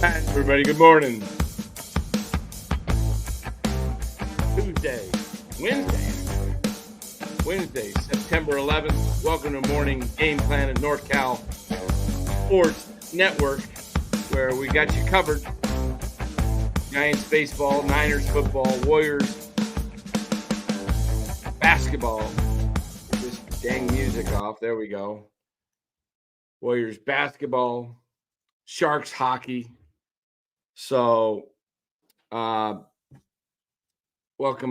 Hi, everybody. Good morning. Tuesday, Wednesday, September 11th. Welcome to Morning Game Plan at NorCal Sports Network, where we got you covered. Giants baseball, Niners football, Warriors basketball. Get this dang music off. There we go. Warriors basketball, Sharks hockey. So, welcome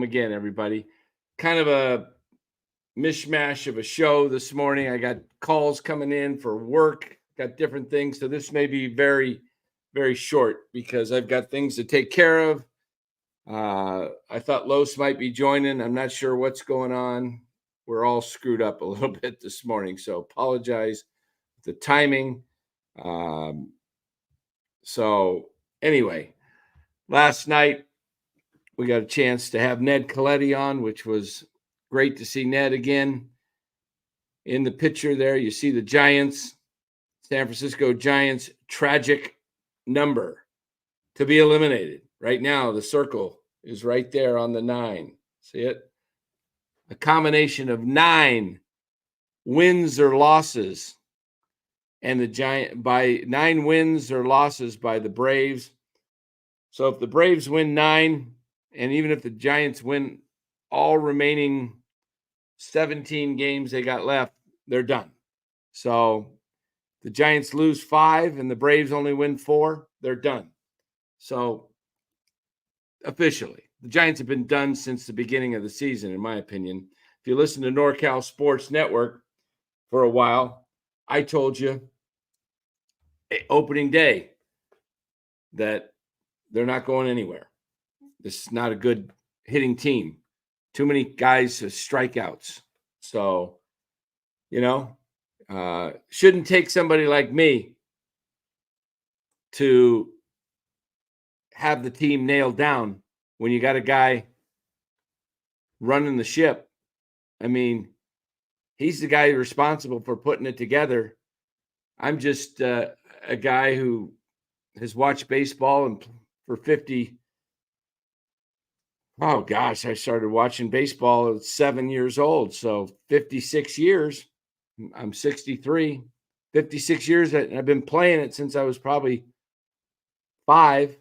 again, everybody. Kind of a mishmash of a show this morning. I got calls coming in for work, got different things. So this may be very, very short because I've got things to take care of. I thought Los might be joining. I'm not sure what's going on. We're all screwed up a little bit this morning. So apologize for the timing. So anyway, last night we got a chance to have Ned Coletti on, which was great to see Ned again. In the picture there, you see the Giants, San Francisco Giants, tragic number to be eliminated. Right now, the circle is right there on the 9. See it? A combination of 9 wins or losses, and the Giant by 9 wins or losses by the Braves. So if the Braves win 9, and even if the Giants win all remaining 17 games they got left, they're done. So the Giants lose 5 and the Braves only win 4, they're done. So officially, the Giants have been done since the beginning of the season, in my opinion. If you listen to NorCal Sports Network for a while, I told you opening day that they're not going anywhere. This is not a good hitting team. Too many guys strikeouts. So, shouldn't take somebody like me to have the team nailed down when you got a guy running the ship. I mean, he's the guy responsible for putting it together. I'm just a guy who has watched baseball and for 50. Oh gosh, I started watching baseball at 7 years old. So 56 years. I'm 63. 56 years. I've been playing it since I was probably 5.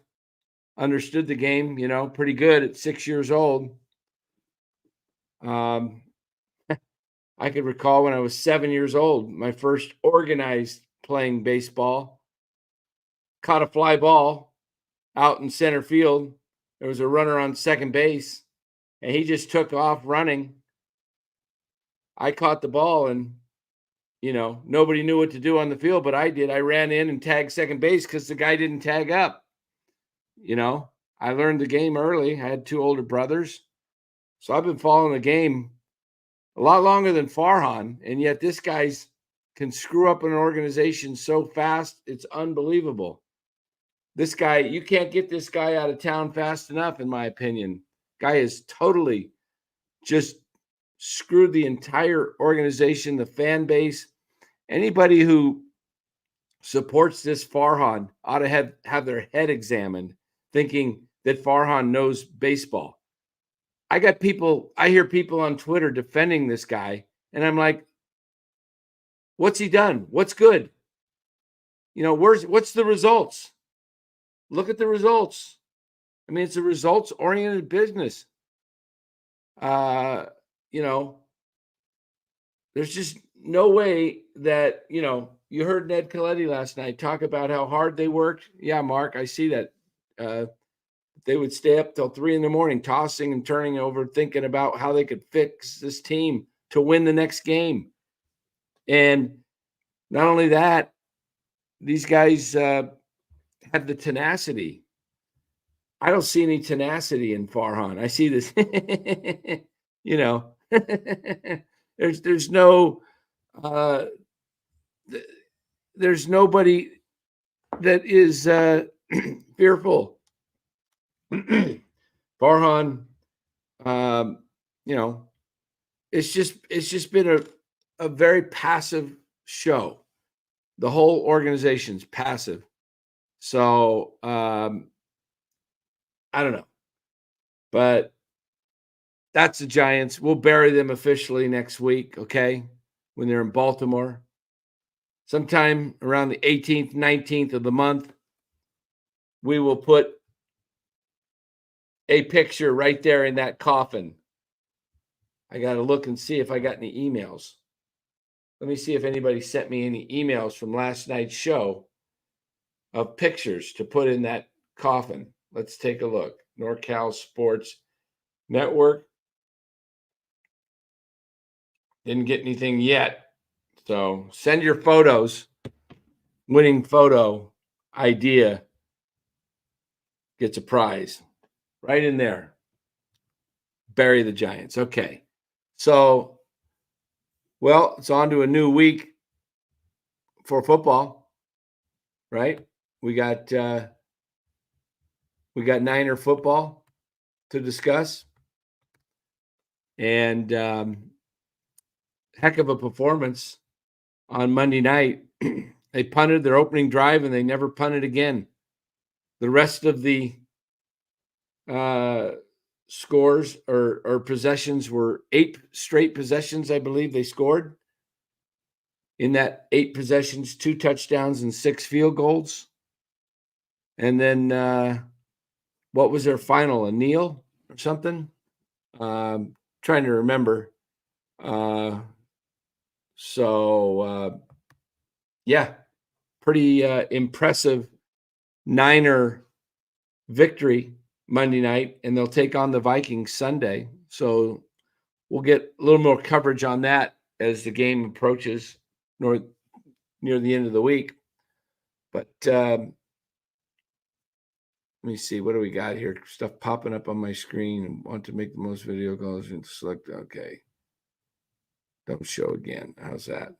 Understood the game, pretty good at 6 years old. I could recall when I was 7 years old, my first organized playing baseball, caught a fly ball out in center field. There was a runner on second base, and he just took off running. I caught the ball, and, nobody knew what to do on the field, but I did. I ran in and tagged second base because the guy didn't tag up. I learned the game early. I had 2 older brothers. So I've been following the game a lot longer than Farhan, and yet this guy's can screw up an organization so fast, it's unbelievable. This guy, you can't get this guy out of town fast enough, in my opinion. Guy is totally just screwed the entire organization, the fan base. Anybody who supports this Farhan ought to have their head examined, thinking that Farhan knows baseball. I hear people on Twitter defending this guy, and I'm like, what's he done? What's good? What's the results? Look at the results. I mean, it's a results-oriented business. There's just no way that, you heard Ned Coletti last night talk about how hard they worked. Yeah, Mark, I see that. They would stay up till 3 a.m, tossing and turning over, thinking about how they could fix this team to win the next game. And not only that, these guys have the tenacity. I don't see any tenacity in Farhan. I see this, there's no, there's nobody that is fearful. Farhan, it's just been a very passive show. The whole organization's passive. So I don't know. But that's the Giants. We'll bury them officially next week, okay? When they're in Baltimore. Sometime around the 18th, 19th of the month, we will put a picture right there in that coffin. I got to look and see if I got any emails. Let me see if anybody sent me any emails from last night's show of pictures to put in that coffin. Let's take a look. NorCal Sports Network. Didn't get anything yet. So send your photos. Winning photo idea gets a prize. Right in there. Bury the Giants. Okay. So, well, it's on to a new week for football, right? We got Niner football to discuss. And heck of a performance on Monday night. They punted their opening drive and they never punted again. The rest of the scores or possessions were 8 straight possessions, I believe they scored. In that 8 possessions, 2 touchdowns and 6 field goals. And then what was their final? A kneel or something? Trying to remember. Yeah, pretty impressive Niner victory Monday night, and they'll take on the Vikings Sunday. So we'll get a little more coverage on that as the game approaches near the end of the week. But let me see. What do we got here? Stuff popping up on my screen. And want to make the most video calls and select. Okay. Don't show again. How's that?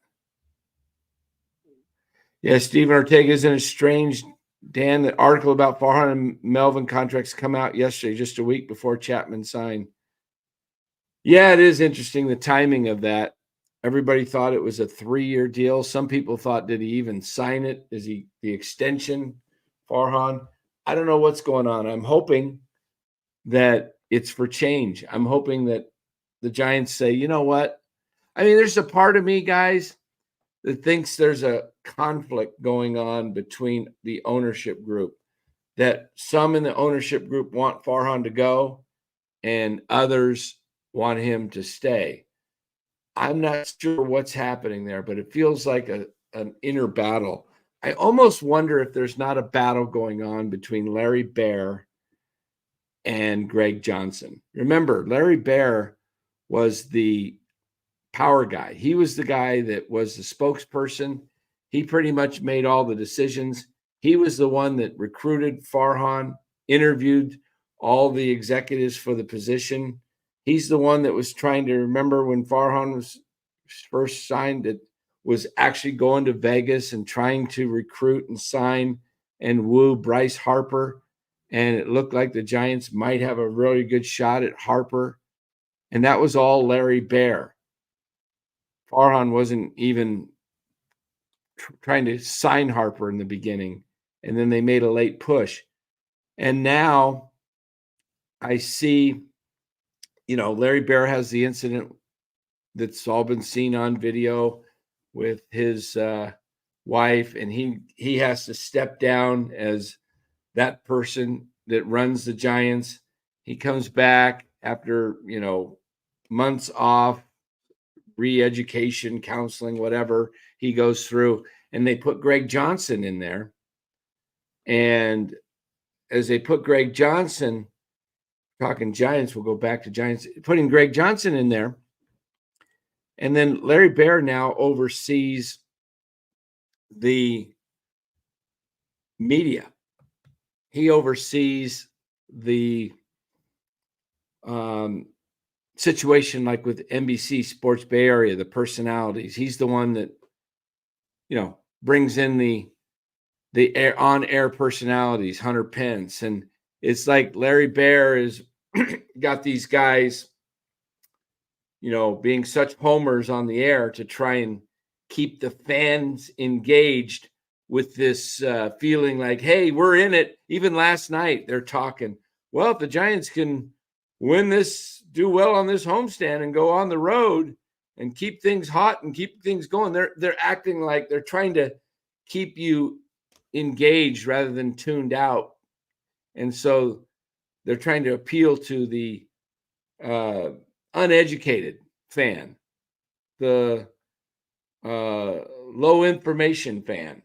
Yeah, Steven Ortega is in a strange, Dan, the article about Farhan and Melvin contracts come out yesterday, just a week before Chapman signed. Yeah, it is interesting, the timing of that. Everybody thought it was a 3-year deal. Some people thought, did he even sign it? Is he the extension, Farhan? I don't know what's going on. I'm hoping that it's for change. I'm hoping that the Giants say, you know what? I mean, there's a part of me, guys, that thinks there's a conflict going on between the ownership group, that some in the ownership group want Farhan to go and others want him to stay. I'm not sure what's happening there, but it feels like an inner battle. I almost wonder if there's not a battle going on between Larry Baer and Greg Johnson. Remember, Larry Baer was the power guy. He was the guy that was the spokesperson. He pretty much made all the decisions. He was the one that recruited Farhan, interviewed all the executives for the position. He's the one that was trying to remember when Farhan was first signed, that was actually going to Vegas and trying to recruit and sign and woo Bryce Harper. And it looked like the Giants might have a really good shot at Harper. And that was all Larry Baer. Farhan wasn't even trying to sign Harper in the beginning, and then they made a late push. And now I see, Larry Baer has the incident that's all been seen on video with his wife, and he has to step down as that person that runs the Giants. He comes back after, months off, re-education, counseling, whatever he goes through, and they put Greg Johnson in there. And as they put Greg Johnson, talking Giants, we'll go back to Giants, putting Greg Johnson in there. And then Larry Baer now oversees the media. He oversees the situation like with NBC Sports Bay Area, the personalities. He's the one that, brings in the on-air personalities, Hunter Pence. And it's like Larry Baer is got these guys, being such homers on the air to try and keep the fans engaged with this feeling like, hey, we're in it. Even last night, they're talking, well, if the Giants can win this, do well on this homestand and go on the road and keep things hot and keep things going, they're acting like they're trying to keep you engaged rather than tuned out. And so they're trying to appeal to the uneducated fan, the low information fan,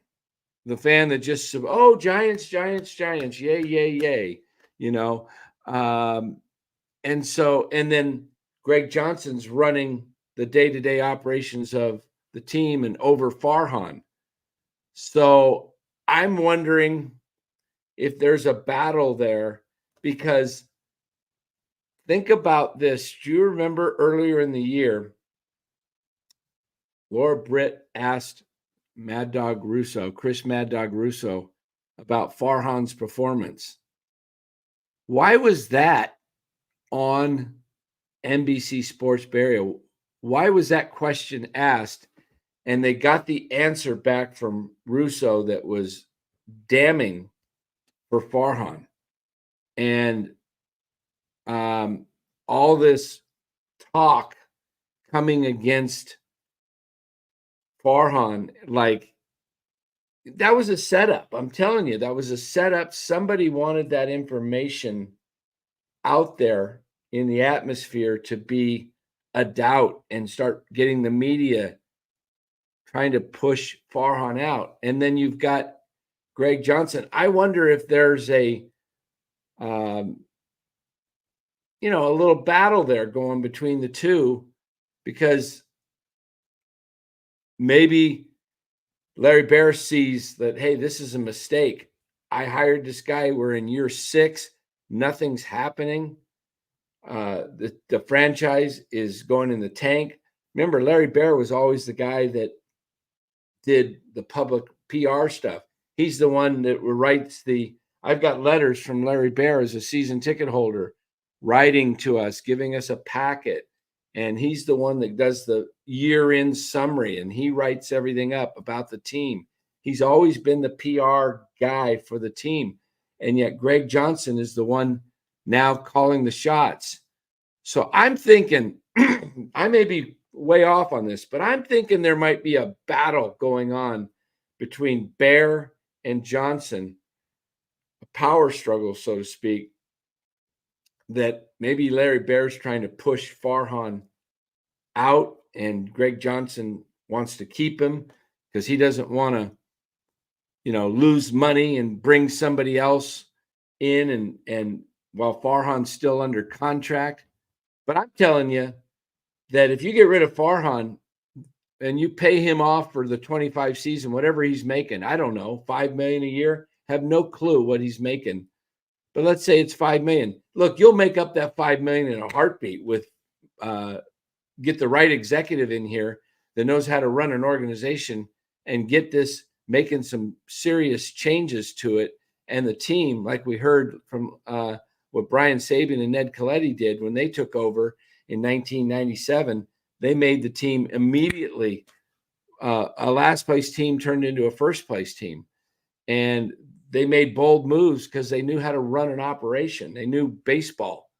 the fan that just, oh, Giants, Giants, Giants, yay, yay, yay, you know. And then Greg Johnson's running the day-to-day operations of the team and over Farhan. So I'm wondering if there's a battle there, because think about this. Do you remember earlier in the year, Laura Britt asked Mad Dog Russo, Chris Mad Dog Russo, about Farhan's performance? Why was that on NBC Sports Bay Area? Why was that question asked? And they got the answer back from Russo that was damning for Farhan. And all this talk coming against Farhan, like, that was a setup. I'm telling you, that was a setup. Somebody wanted that information out there in the atmosphere to be a doubt and start getting the media trying to push Farhan out. And then you've got Greg Johnson. I wonder if there's a little battle there going between the two, because maybe Larry Bear sees that, hey, this is a mistake. I hired this guy. We're in year 6. Nothing's happening. The franchise is going in the tank. Remember, Larry Bear was always the guy that did the public PR stuff. He's the one that writes I've got letters from Larry Bear as a season ticket holder writing to us, giving us a packet. And he's the one that does the year-end summary, and he writes everything up about the team. He's always been the PR guy for the team. And yet Greg Johnson is the one now calling the shots. So I'm thinking, I may be way off on this, but I'm thinking there might be a battle going on between Bear and Johnson, a power struggle, so to speak, that maybe Larry Bear's trying to push Farhan out and Greg Johnson wants to keep him because he doesn't want to, lose money and bring somebody else in and while Farhan's still under contract. But I'm telling you that if you get rid of Farhan and you pay him off for the 25 season, whatever he's making, I don't know, $5 million a year, have no clue what he's making. But let's say it's $5 million. Look, you'll make up that $5 million in a heartbeat with get the right executive in here that knows how to run an organization and get this making some serious changes to it. And the team, like we heard from what Brian Sabean and Ned Colletti did when they took over in 1997, they made the team immediately a last place team turned into a first place team. And they made bold moves because they knew how to run an operation. They knew baseball.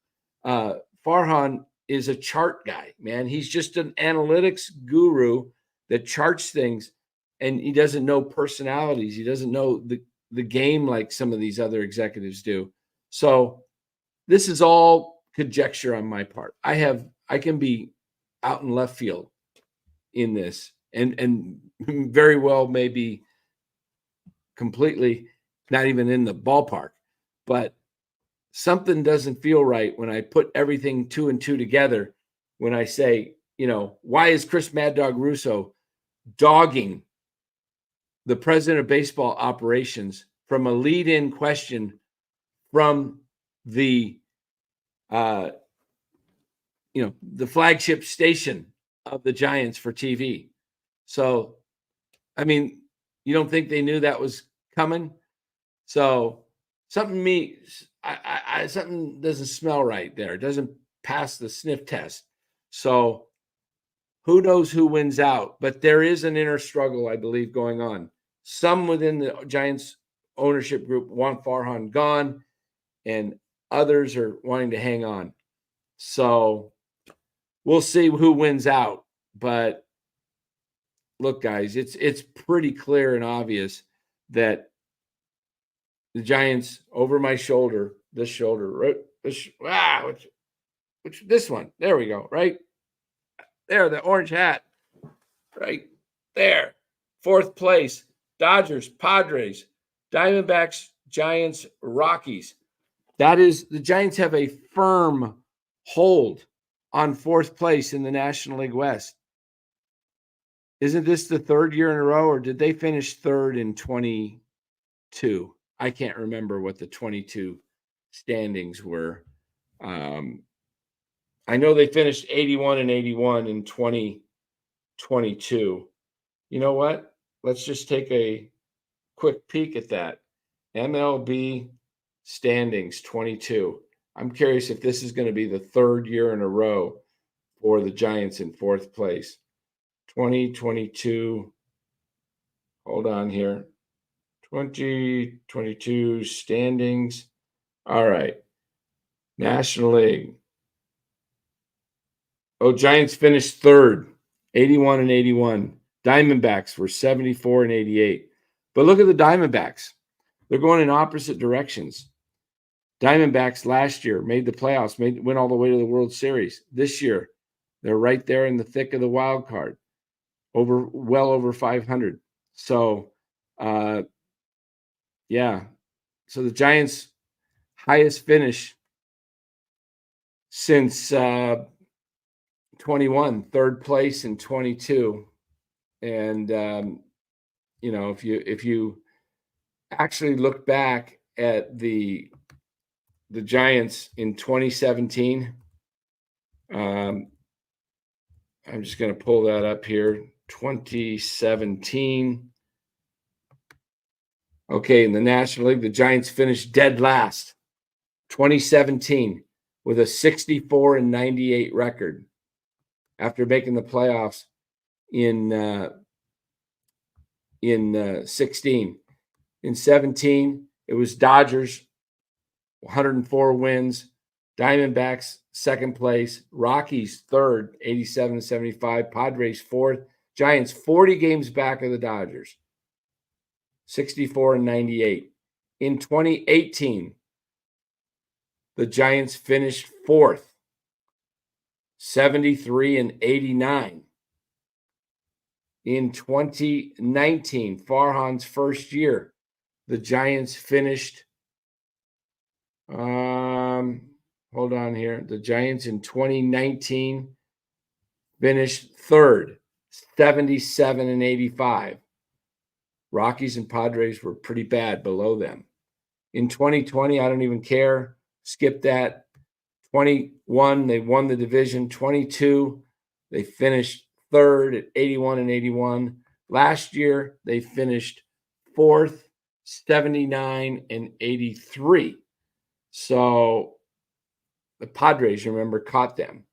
Farhan is a chart guy, man. He's just an analytics guru that charts things, and he doesn't know personalities. He doesn't know the game like some of these other executives do. So this is all conjecture on my part. I can be out in left field in this and very well maybe completely not even in the ballpark, but something doesn't feel right when I put everything 2 and 2 together. When I say, why is Chris Mad Dog Russo dogging the president of baseball operations from a lead-in question from the flagship station of the Giants for TV? So, I mean, you don't think they knew that was coming? So something something doesn't smell right there. It doesn't pass the sniff test. So who knows who wins out? But there is an inner struggle, I believe, going on. some within the Giants ownership group want Farhan gone, and others are wanting to hang on. So we'll see who wins out. But look, guys, it's pretty clear and obvious that the Giants over my shoulder, this shoulder, this one. There we go, right there, the orange hat, right there, 4th place. Dodgers, Padres, Diamondbacks, Giants, Rockies. That is, the Giants have a firm hold on 4th place in the National League West. Isn't this the 3rd year in a row, or did they finish 3rd in 22? I can't remember what the 22 standings were. I know they finished 81 and 81 in 2022. You know what? Let's just take a quick peek at that. MLB standings 22. I'm curious if this is going to be the 3rd year in a row for the Giants in 4th place. 2022. Hold on here. 2022 standings. All right. National League. Oh, Giants finished 3rd, 81 and 81. Diamondbacks were 74 and 88. But look at the Diamondbacks. They're going in opposite directions. Diamondbacks last year made the playoffs, went all the way to the World Series. This year, they're right there in the thick of the wild card, well over 500. So, yeah. So the Giants' highest finish since 21, 3rd place in 22. And if you actually look back at the Giants in 2017, I'm just going to pull that up here. 2017. Okay, in the National League, the Giants finished dead last. 2017 with a 64 and 98 record after making the playoffs in 16. In 17, it was Dodgers, 104 wins. Diamondbacks, 2nd place. Rockies, 3rd, 87 and 75. Padres, 4th. Giants, 40 games back of the Dodgers, 64 and 98. In 2018, the Giants finished 4th, 73 and 89. In 2019, Farhan's first year, the Giants finished, hold on here. The Giants in 2019 finished 3rd, 77 and 85. Rockies and Padres were pretty bad below them. In 2020, I don't even care. Skip that. 21, they won the division. 22, they finished 3rd at 81 and 81. Last year, they finished 4th, 79 and 83. So the Padres, remember, caught them.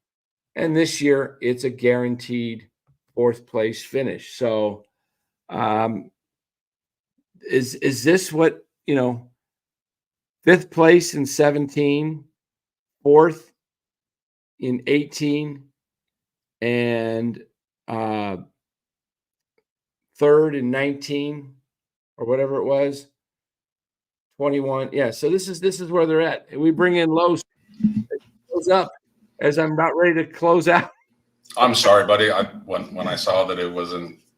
And this year, it's a guaranteed 4th place finish. So is this what, 5th place in 17, 4th in 18, and 3rd in 19, or whatever it was, 21. Yeah, so this is where they're at. We bring in Lowe's, close up as I'm about ready to close out. I'm sorry, buddy. When I saw that it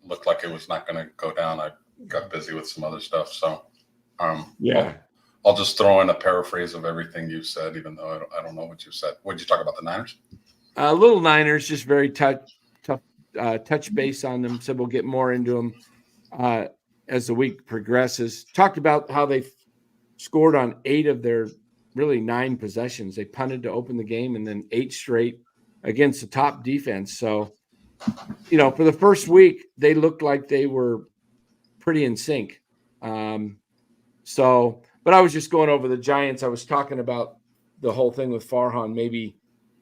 looked like it was not going to go down, I got busy with some other stuff. So, yeah. I'll just throw in a paraphrase of everything you said, even though I don't know what you said. What did you talk about, the Niners? Little Niners, just very tough touch base on them. So we'll get more into them as the week progresses. Talked about how they scored on 8 of their really 9 possessions. They punted to open the game and then 8 straight against the top defense. So, for the first week, they looked like they were pretty in sync. But I was just going over the Giants. I was talking about the whole thing with Farhan. Maybe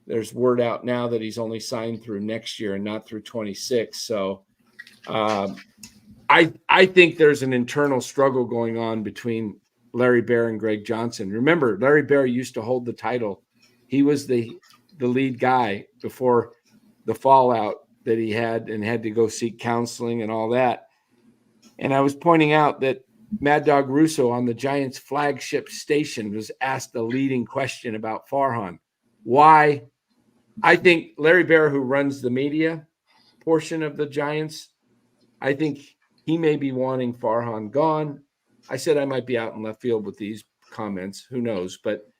there's word out now that he's only signed through next year and not through 26. So I I think there's an internal struggle going on between Larry Baer and Greg Johnson. Remember, Larry Baer used to hold the title. He was the lead guy before the fallout that he had and had to go seek counseling and all that. And I was pointing out that Mad Dog Russo on the Giants flagship station was asked a leading question about Farhan. Why? I think Larry Baer, who runs the media portion of the Giants, I think he may be wanting Farhan gone. I said I might be out in left field with these comments. Who knows? But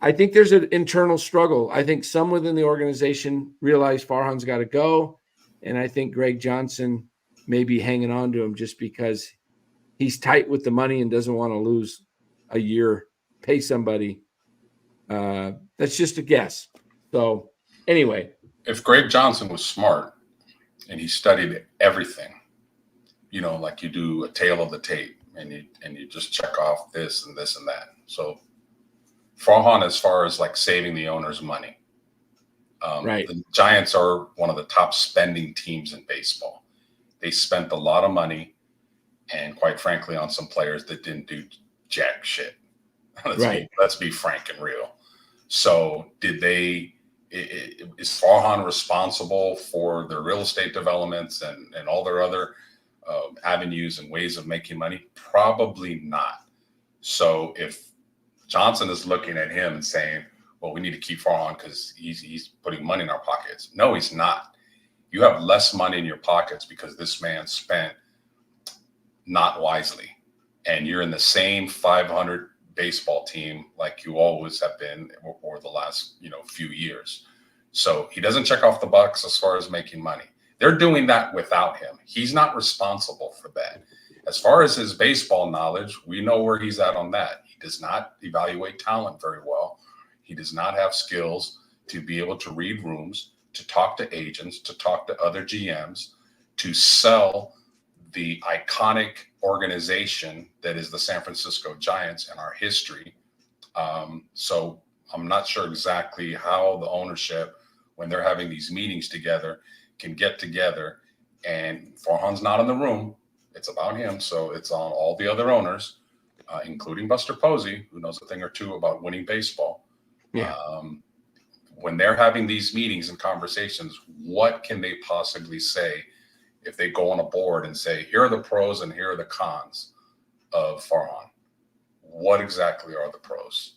I think there's an internal struggle. I think some within the organization realize Farhan's got to go. And I think Greg Johnson may be hanging on to him just because he's tight with the money and doesn't want to lose a year, pay somebody. That's just a guess. So anyway. If Greg Johnson was smart and he studied everything, you know, like you do a tail of the tape and you just check off this and this and that. So Farhan, as far as like saving the owner's money, right. The Giants are one of the top spending teams in baseball. They spent a lot of money and quite frankly on some players that didn't do jack shit. Let's be frank and real. So is Farhan responsible for their real estate developments and all their other avenues and ways of making money? Probably not. So if Johnson is looking at him and saying, well, we need to keep Farhan because he's putting money in our pockets. No, he's not. You have less money in your pockets because this man spent not wisely. And you're in the same 500 baseball team like you always have been over the last, few years. So he doesn't check off the box as far as making money. They're doing that without him. He's not responsible for that. As far as his baseball knowledge, we know where he's at on that. He does not evaluate talent very well. He does not have skills to be able to read rooms, to talk to agents, to talk to other GMs, to sell the iconic organization that is the San Francisco Giants and our history. So I'm not sure exactly how the ownership, when they're having these meetings together, can get together. And Farhan's not in the room. It's about him. So it's on all the other owners, including Buster Posey, who knows a thing or two about winning baseball. Yeah. When they're having these meetings and conversations, what can they possibly say if they go on a board and say, here are the pros and here are the cons of Farhan? What exactly are the pros?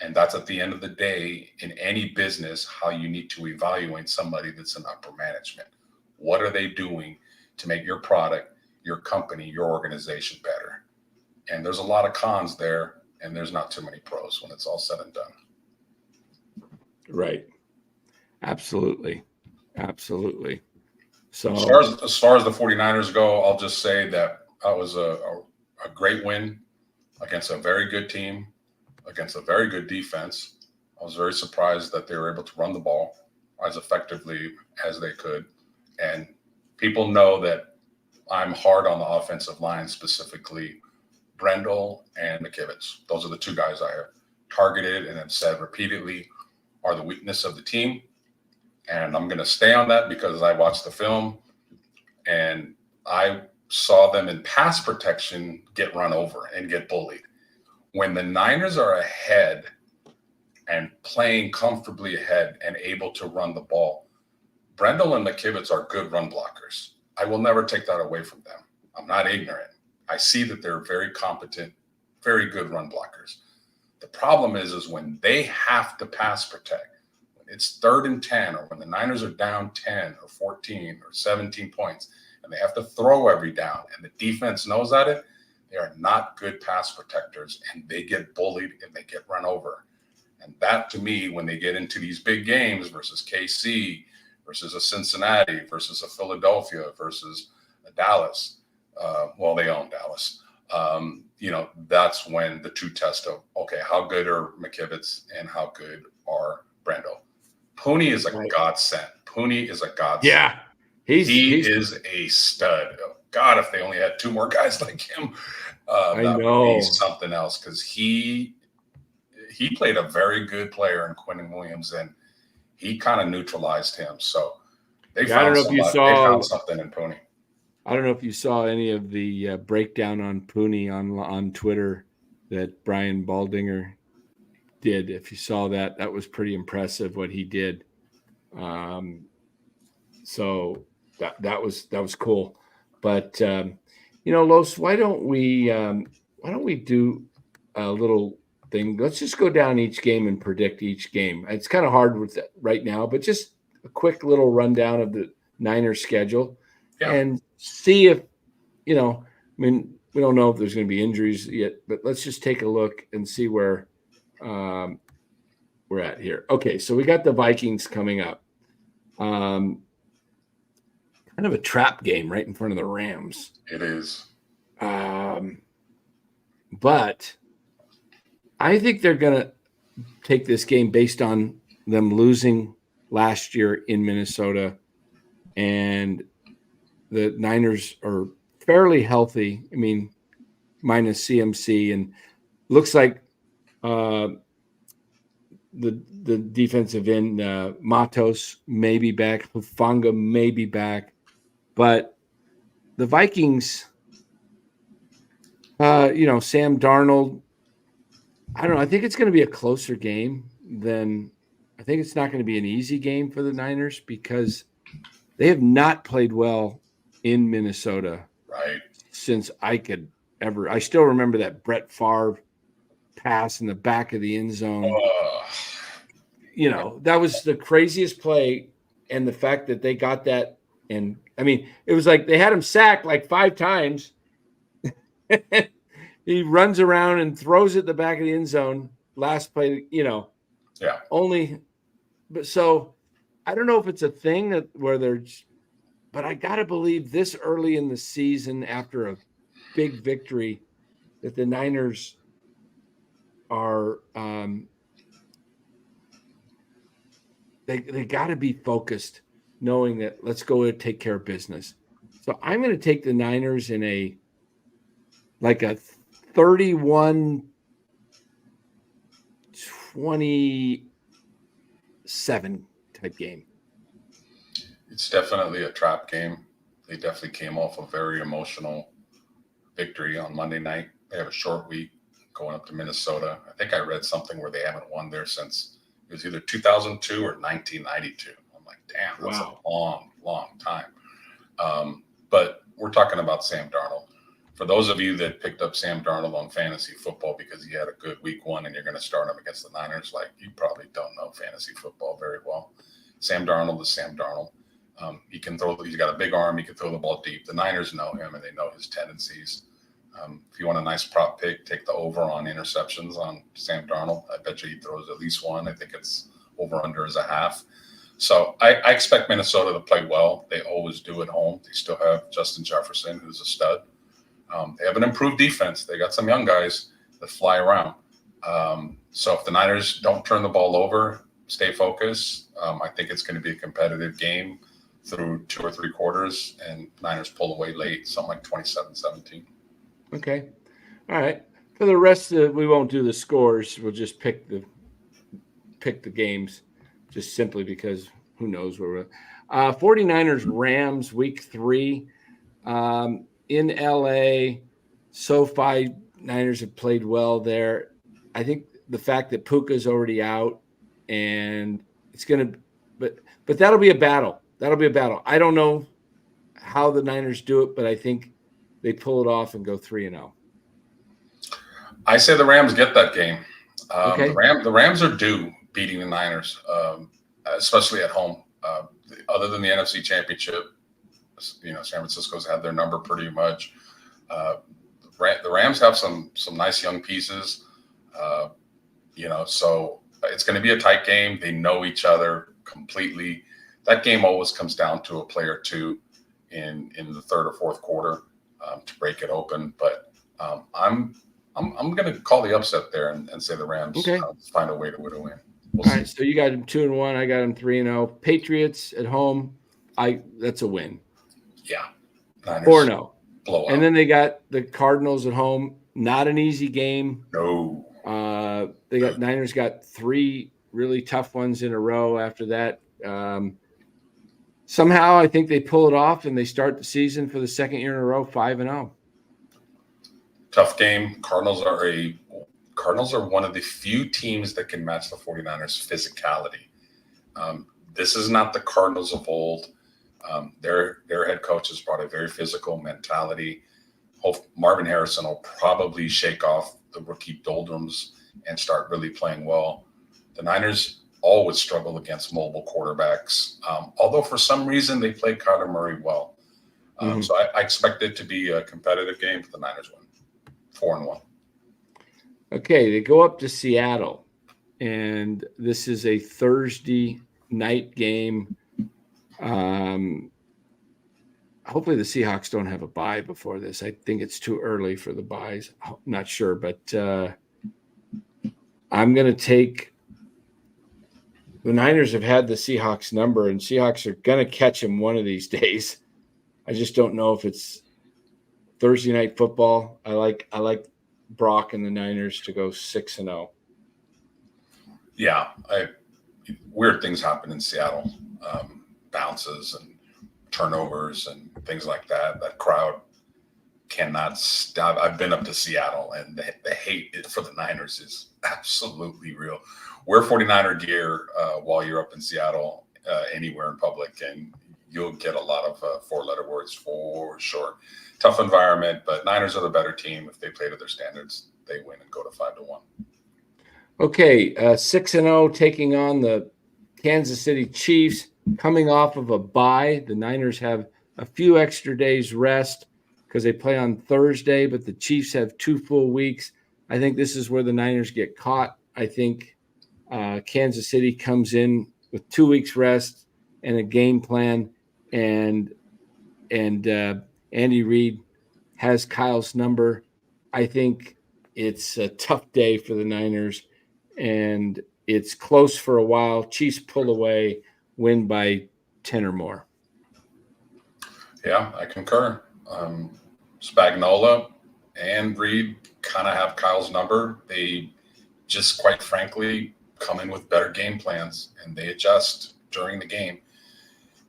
And that's at the end of the day, in any business, how you need to evaluate somebody that's in upper management. What are they doing to make your product, your company, your organization better? And there's a lot of cons there, and there's not too many pros when it's all said and done. Right. Absolutely. So as far as the 49ers go, I'll just say that was a great win against a very good team, against a very good defense. I was very surprised that they were able to run the ball as effectively as they could. And people know that I'm hard on the offensive line, specifically Brendel and McKivitz. Those are the two guys I have targeted and have said repeatedly are the weakness of the team. And I'm going to stay on that because I watched the film and I saw them in pass protection get run over and get bullied. When the Niners are ahead and playing comfortably ahead and able to run the ball, Brendel and McKivitz are good run blockers. I will never take that away from them. I'm not ignorant. I see that they're very competent, very good run blockers. The problem is when they have to pass protect, when it's 3rd and 10, or when the Niners are down 10 or 14 or 17 points, and they have to throw every down, and the defense knows that they are not good pass protectors, and they get bullied and they get run over. And that, to me, when they get into these big games versus KC, versus a Cincinnati, versus a Philadelphia, versus a Dallas, they own Dallas. That's when the true test of, okay, how good are McKivitz and how good are Brendel? Pooney is a godsend. Pooney is a godsend. Yeah. He is a stud. Oh, God, if they only had 2 more guys like him, that would be something else, because he played a very good player in Quentin Williams, and he kind of neutralized him. So they found something in Pooney. I don't know if you saw any of the breakdown on Pooney on Twitter that Brian Baldinger did. If you saw that, that was pretty impressive what he did. So that was cool. But Los, why don't we do a little thing? Let's just go down each game and predict each game. It's kind of hard with that right now, but just a quick little rundown of the Niners schedule and see if we don't know if there's going to be injuries yet, but let's just take a look and see where we're at here. Okay, so we got the Vikings coming up. Kind of a trap game right in front of the Rams. It is. But I think they're going to take this game based on them losing last year in Minnesota, and the Niners are fairly healthy. I mean, minus CMC, and looks like the defensive end Matos may be back, Hufanga may be back, but the Vikings, Sam Darnold, I don't know. I think it's going to be a closer game than I think it's not going to be an easy game for the Niners because they have not played well in Minnesota since I still remember that Brett Favre pass in the back of the end zone. That was the craziest play. And the fact that they got that, and I mean, it was like they had him sacked like 5 times. He runs around and throws it the back of the end zone. Last play, only. But so I don't know if it's a thing where but I got to believe this early in the season after a big victory that the Niners are they got to be focused, knowing that let's go and take care of business. So I'm going to take the Niners in a 31-27 type game. It's definitely a trap game. They definitely came off a very emotional victory on Monday night. They have a short week going up to Minnesota. I think I read something where they haven't won there since it was either 2002 or 1992. I'm like, damn, that's a long, long time. But we're talking about Sam Darnold. For those of you that picked up Sam Darnold on fantasy football because he had a good week 1 and you're going to start him against the Niners, you probably don't know fantasy football very well. Sam Darnold is Sam Darnold. He can throw. He's got a big arm. He can throw the ball deep. The Niners know him and they know his tendencies. If you want a nice prop pick, take the over on interceptions on Sam Darnold. I bet you he throws at least one. I think it's over under is a half. So I expect Minnesota to play well. They always do at home. They still have Justin Jefferson, who's a stud. They have an improved defense. They got some young guys that fly around. So if the Niners don't turn the ball over, stay focused, I think it's going to be a competitive game through 2 or 3 quarters, and Niners pull away late, something like 27-17. Okay. All right. For the rest we won't do the scores. We'll just pick the games just simply because who knows where we're 49ers Rams week 3 in LA. SoFi, Niners have played well there. I think the fact that Puka's already out and it's going to but that'll be a battle. That'll be a battle. I don't know how the Niners do it, but I think they pull it off and go 3-0. I say the Rams get that game. Okay. The Rams are due beating the Niners, especially at home. Other than the NFC Championship, San Francisco's had their number pretty much. The Rams have some nice young pieces. So it's going to be a tight game. They know each other completely. That game always comes down to a play or two in the 3rd or 4th quarter to break it open. But I'm going to call the upset there and say the Rams find a way to win. We'll see. All right, so you got them 2-1. I got them 3-0. Patriots at home. That's a win. Yeah. Niners 4-0. Blowout. And then they got the Cardinals at home. Not an easy game. No. Niners got 3 really tough ones in a row after that. somehow I think they pull it off and they start the season for the second year in a row 5-0. Tough game. Cardinals are one of the few teams that can match the 49ers physicality. This is not the Cardinals of old. Their head coach has brought a very physical mentality. Marvin Harrison will probably shake off the rookie doldrums and start really playing well. The Niners always struggle against mobile quarterbacks, although for some reason they play Kyler Murray well. So I expect it to be a competitive game, but the Niners win 4-1. Okay, they go up to Seattle, and this is a Thursday night game. Hopefully the Seahawks don't have a bye before this. I think it's too early for the byes. I'm not sure, but I'm going to take – the Niners have had the Seahawks number, and Seahawks are going to catch them one of these days. I just don't know if it's Thursday night football. I like Brock and the Niners to go 6-0. Yeah, weird things happen in Seattle, bounces and turnovers and things like that. That crowd cannot stop. I've been up to Seattle, and the hate for the Niners is absolutely real. Wear 49er gear while you're up in Seattle, anywhere in public, and you'll get a lot of four-letter words for sure. Tough environment, but Niners are the better team. If they play to their standards, they win and go to 5-1. Okay, 6-0 taking on the Kansas City Chiefs, coming off of a bye. The Niners have a few extra days rest because they play on Thursday, but the Chiefs have 2 full weeks. I think this is where the Niners get caught. I think Kansas City comes in with 2 weeks rest and a game plan, and Andy Reid has Kyle's number. I think it's a tough day for the Niners, and it's close for a while. Chiefs pull away, win by 10 or more. Yeah, I concur. Spagnuolo and Reid kind of have Kyle's number. They just, quite frankly, come in with better game plans, and they adjust during the game.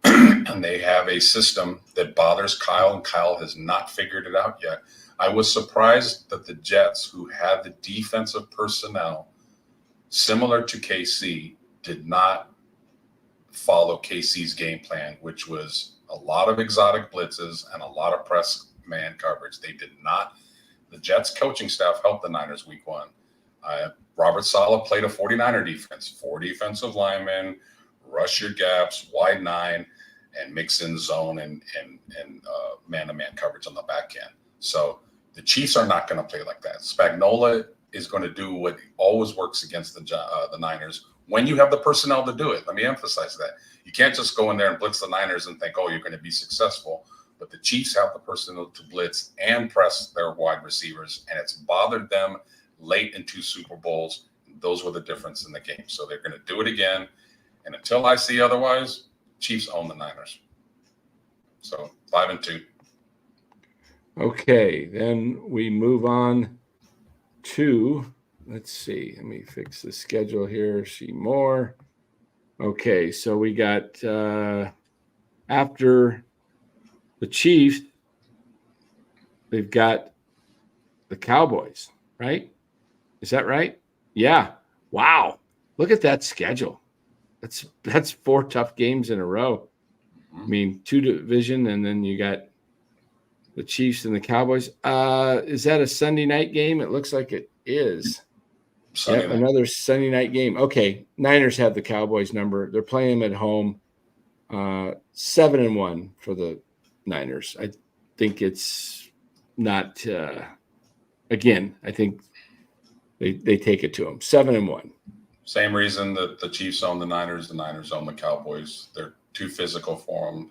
And they have a system that bothers Kyle, and Kyle has not figured it out yet. I was surprised that the Jets, who had the defensive personnel similar to KC, did not follow KC's game plan, which was a lot of exotic blitzes and a lot of press man coverage. They did not. The Jets coaching staff helped the Niners week 1. Robert Saleh played a 49er defense, 4 defensive linemen, rush your gaps, wide 9, and mix in zone and man-to-man coverage on the back end. So the Chiefs are not going to play like that. Spagnuolo is going to do what always works against the Niners when you have the personnel to do it. Let me emphasize that. You can't just go in there and blitz the Niners and think, oh, you're going to be successful. But the Chiefs have the personnel to blitz and press their wide receivers, and it's bothered them late in 2 Super Bowls. Those were the difference in the game. So they're going to do it again. And until I see otherwise, Chiefs own the Niners. So 5-2. Okay, then we move on to, let's see, let me fix the schedule here, see more. Okay, so we got after the Chiefs, they've got the Cowboys, right? Is that right? Yeah. Wow. Look at that schedule. That's 4 tough games in a row. I mean, 2 division, and then you got the Chiefs and the Cowboys. Is that a Sunday night game? It looks like it is. Yep, another Sunday night game. Okay, Niners have the Cowboys number. They're playing them at home. 7-1 for the Niners. I think it's not. Again, I think they take it to them. 7-1. Same reason that the Chiefs own the Niners own the Cowboys. They're too physical for them.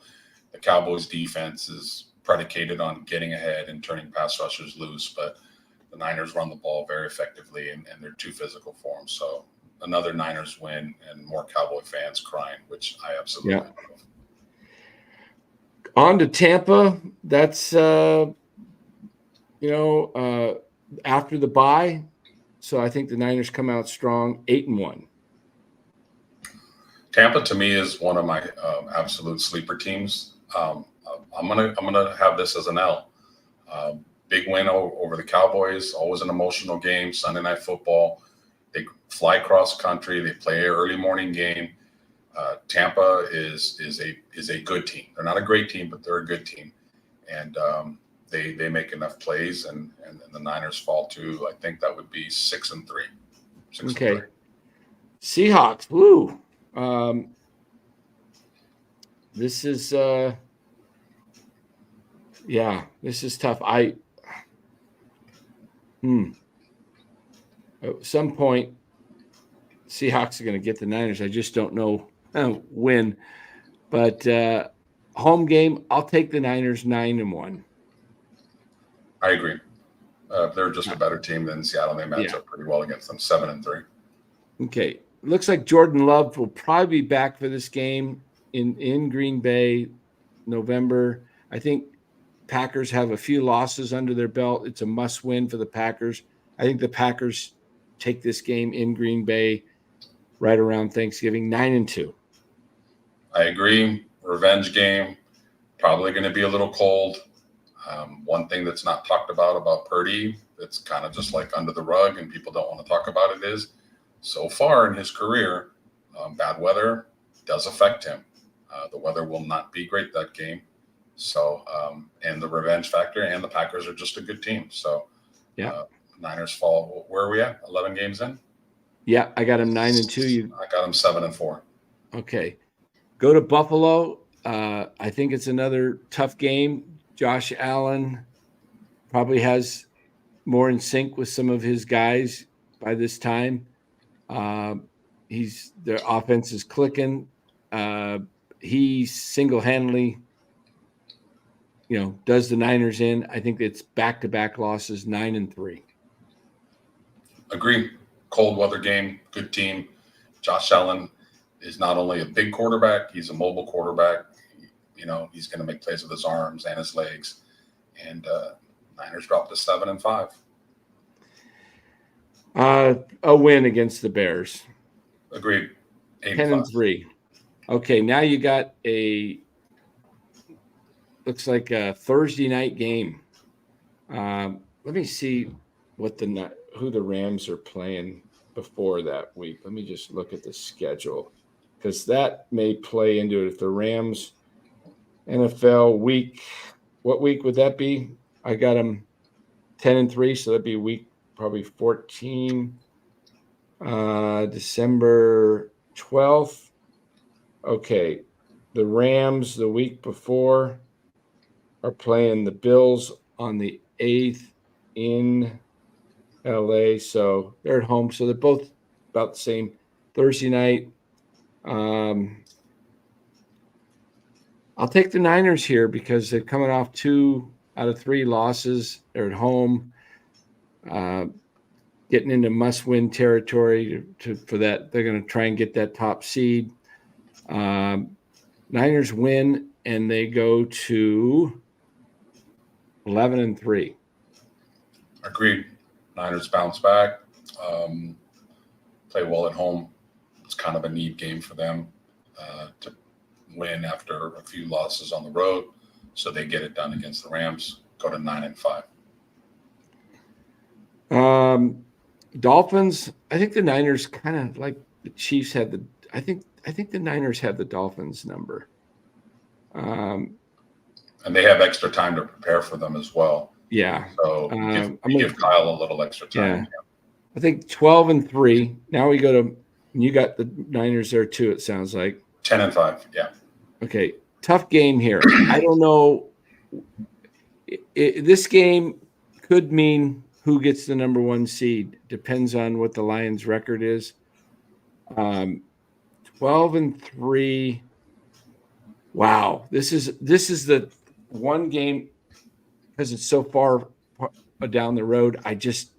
The Cowboys defense is predicated on getting ahead and turning pass rushers loose, but the Niners run the ball very effectively, and they're too physical for them. So another Niners win and more Cowboy fans crying, which I absolutely love. On to Tampa. That's, after the bye. So I think the Niners come out strong, 8-1. Tampa to me is one of my absolute sleeper teams. I'm gonna have this as an L. Big win over the Cowboys. Always an emotional game. Sunday Night Football. They fly cross country. They play an early morning game. Tampa is a good team. They're not a great team, but they're a good team, and they make enough plays, and the Niners fall to, I think that would be 6-3. 6-3. Okay. Seahawks. Woo. This is this is tough. At some point, Seahawks are going to get the Niners. I just don't know when. But home game, I'll take the Niners 9-1. I agree. They're just a better team than Seattle. They match up pretty well against them, 7-3. Okay. Looks like Jordan Love will probably be back for this game in Green Bay, November. I think Packers have a few losses under their belt. It's a must-win for the Packers. I think the Packers take this game in Green Bay right around Thanksgiving, 9-2. I agree. Revenge game, probably going to be a little cold. One thing that's not talked about Purdy, that's kind of just like under the rug and people don't want to talk about it, is so far in his career, bad weather does affect him. The weather will not be great that game. So, and the revenge factor, and the Packers are just a good team. So, Niners fall. Where are we at? 11 games in? Yeah, I got them 9-2. I got them 7-4. Okay. Go to Buffalo. I think it's another tough game. Josh Allen probably has more in sync with some of his guys by this time. Their offense is clicking. He single-handedly, does the Niners in. I think it's back-to-back losses, 9-3. Agree. Cold weather game, good team. Josh Allen is not only a big quarterback, he's a mobile quarterback. He's going to make plays with his arms and his legs. And Niners dropped to 7-5. A win against the Bears. Agreed. 10-3. Okay, now you got looks like a Thursday night game. Let me see who the Rams are playing before that week. Let me just look at the schedule, because that may play into it. If the Rams NFL week, what week would that be? I got them 10-3, so that'd be week probably 14, December 12th. Okay, the Rams the week before are playing the Bills on the 8th in LA, so they're at home. So they're both about the same. Thursday night. I'll take the Niners here because they're coming off 2 out of 3 losses. They're at home, getting into must-win territory for that. They're going to try and get that top seed. Niners win, and they go to 11-3. Agreed. Niners bounce back, play well at home. It's kind of a need game for them to win after a few losses on the road. So they get it done against the Rams, go to 9-5. Dolphins, I think the Niners kind of like the Chiefs had I think the Niners have the Dolphins number. And they have extra time to prepare for them as well. Yeah. So give Kyle a little extra time. Yeah. I think 12-3. Now we go to, you got the Niners there too, it sounds like. 10-5. Yeah. Okay. Tough game here. I don't know. This game could mean who gets the number 1 seed. Depends on what the Lions' record is. 12-3. Wow. This is the one game, because it's so far down the road. I just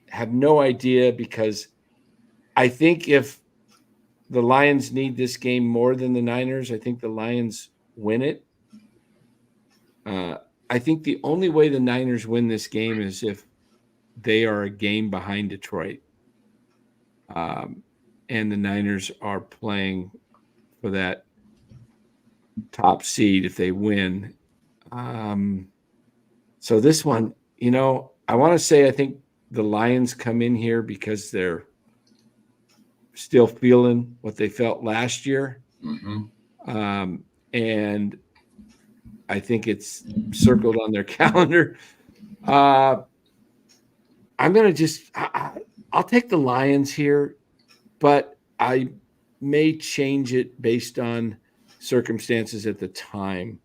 have no idea, because I think if the Lions need this game more than the Niners, I think the Lions win it. I think the only way the Niners win this game is if they are a game behind Detroit. And the Niners are playing for that top seed if they win. So this one, I want to say I think the Lions come in here because they're still feeling what they felt last year. Mm-hmm. And I think it's circled on their calendar. I'm going to I'll take the Lions here, but I may change it based on circumstances at the time.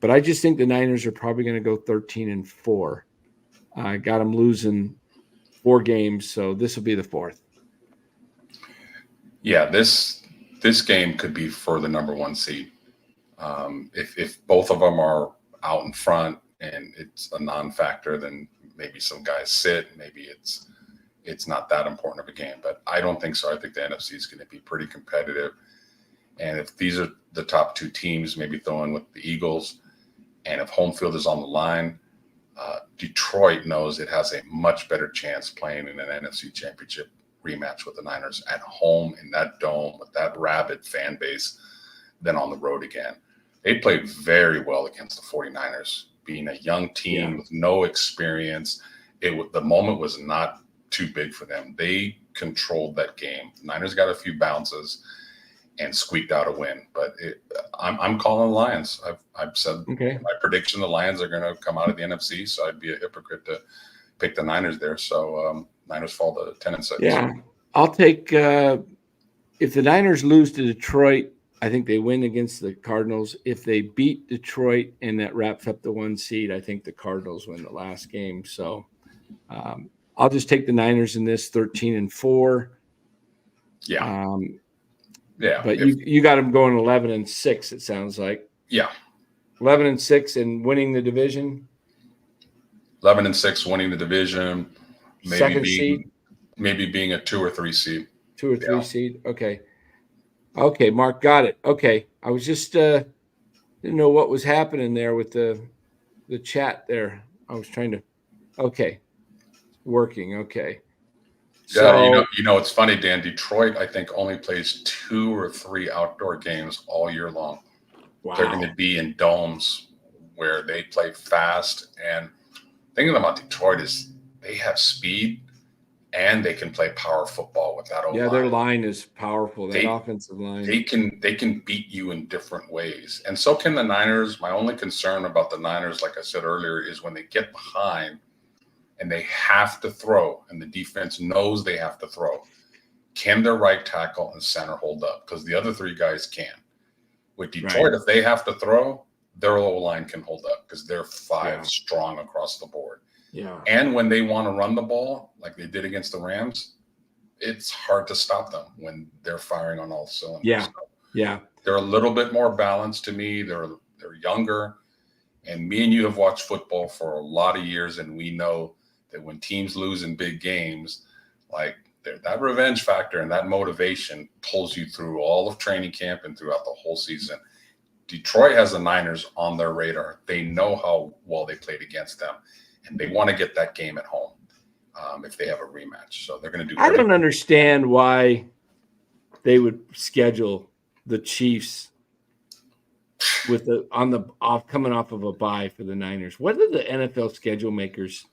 But I just think the Niners are probably going to go 13-4. I got them losing 4 games, so this will be the 4th. Yeah, this game could be for the number 1 seed. If both of them are out in front and it's a non-factor, then maybe some guys sit. Maybe it's not that important of a game, but I don't think so. I think the NFC is going to be pretty competitive. And if these are the top 2 teams, maybe throwing with the Eagles, and if home field is on the line, Detroit knows it has a much better chance playing in an NFC Championship rematch with the Niners at home in that dome with that rabid fan base than on the road again. They played very well against the 49ers, being a young team with no experience. The moment was not too big for them. They controlled that game. The Niners got a few bounces and squeaked out a win. But I'm calling the Lions. I've said my prediction: the Lions are going to come out of the NFC. So I'd be a hypocrite to pick the Niners there. So Niners fall to 10-6. Yeah, I'll take. If the Niners lose to Detroit, I think they win against the Cardinals. If they beat Detroit and that wraps up the 1 seed, I think the Cardinals win the last game. So I'll just take the Niners in this 13-4. Yeah. But you got them going 11-6. It sounds like. Yeah. 11-6 and winning the division. 11-6, winning the division. Maybe being a 2 or 3 seed. 2 or 3 seed. Okay, Mark, got it. Okay, I was just didn't know what was happening there with the chat there. I was trying to. Okay, working. Okay. Yeah, it's funny, Dan. Detroit, I think, only plays 2 or 3 outdoor games all year long. Wow. They're going to be in domes where they play fast. And the thing about Detroit is they have speed and they can play power football with that. Yeah, their line is powerful. That offensive line. They can beat you in different ways, and so can the Niners. My only concern about the Niners, like I said earlier, is when they get behind and they have to throw, and the defense knows they have to throw. Can their right tackle and center hold up? Because the other 3 guys can. With Detroit, if they have to throw, their O-line can hold up because they're 5 strong across the board. Yeah. And when they want to run the ball, like they did against the Rams, it's hard to stop them when they're firing on all cylinders. Yeah. So yeah. They're a little bit more balanced to me. They're younger. And me and you have watched football for a lot of years, and we know that when teams lose in big games, like that revenge factor and that motivation pulls you through all of training camp and throughout the whole season. Detroit has the Niners on their radar. They know how well they played against them, and they want to get that game at home if they have a rematch. So they're going to do. I don't understand why they would schedule the Chiefs with coming off of a bye for the Niners. What are the NFL schedule makers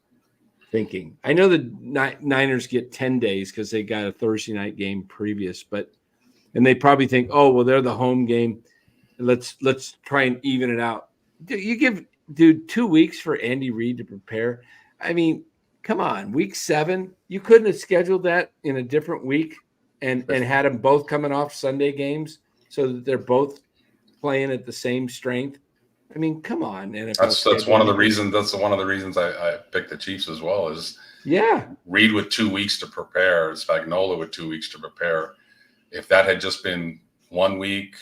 thinking? I know the Niners get 10 days because they got a Thursday night game previous, and they probably think, oh, well, they're the home game. Let's try and even it out. You give 2 weeks for Andy Reid to prepare. I mean, come on, week 7, you couldn't have scheduled that in a different week and had them both coming off Sunday games so that they're both playing at the same strength. I mean, come on, NFL. That's one of the reasons. That's one of the reasons I picked the Chiefs as well. Is Reid with 2 weeks to prepare, Spagnuolo with 2 weeks to prepare. If that had just been 1 week,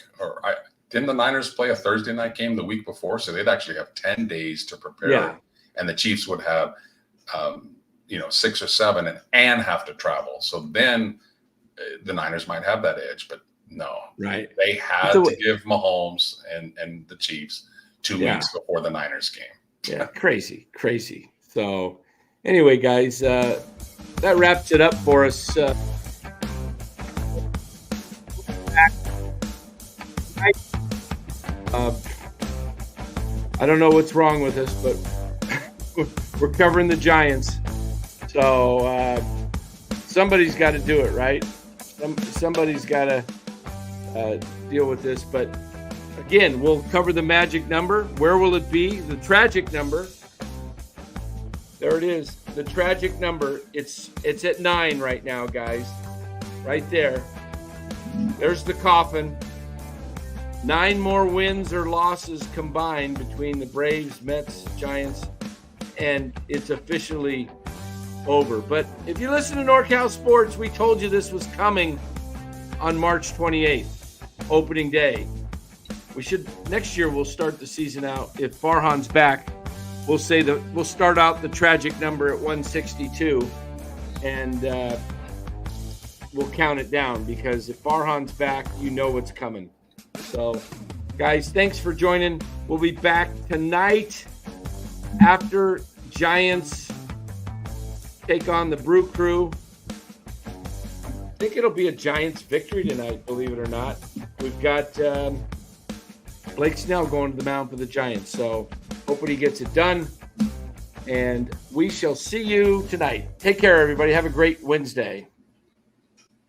didn't the Niners play a Thursday night game the week before? So they'd actually have 10 days to prepare, and the Chiefs would have 6 or 7 and have to travel. So then the Niners might have that edge, but no, right? They had to give Mahomes and the Chiefs 2 weeks before the Niners game. Yeah, crazy. So anyway, guys, that wraps it up for us. I don't know what's wrong with us, but we're covering the Giants. So somebody's got to do it, right? Somebody's got to deal with this. But again, we'll cover the magic number. Where will it be? The tragic number. There it is. The tragic number. It's at 9 right now, guys. Right there. There's the coffin. 9 more wins or losses combined between the Braves, Mets, Giants, and it's officially over. But if you listen to NorCal Sports, we told you this was coming on March 28th, opening day. Next year we'll start the season out. If Farhan's back, we'll start out the tragic number at 162, and we'll count it down, because if Farhan's back, you know what's coming. So, guys, thanks for joining. We'll be back tonight after Giants take on the Brew Crew. I think it'll be a Giants victory tonight, believe it or not. We've got Blake Snell going to the mound for the Giants. So, hopefully he gets it done. And we shall see you tonight. Take care, everybody. Have a great Wednesday.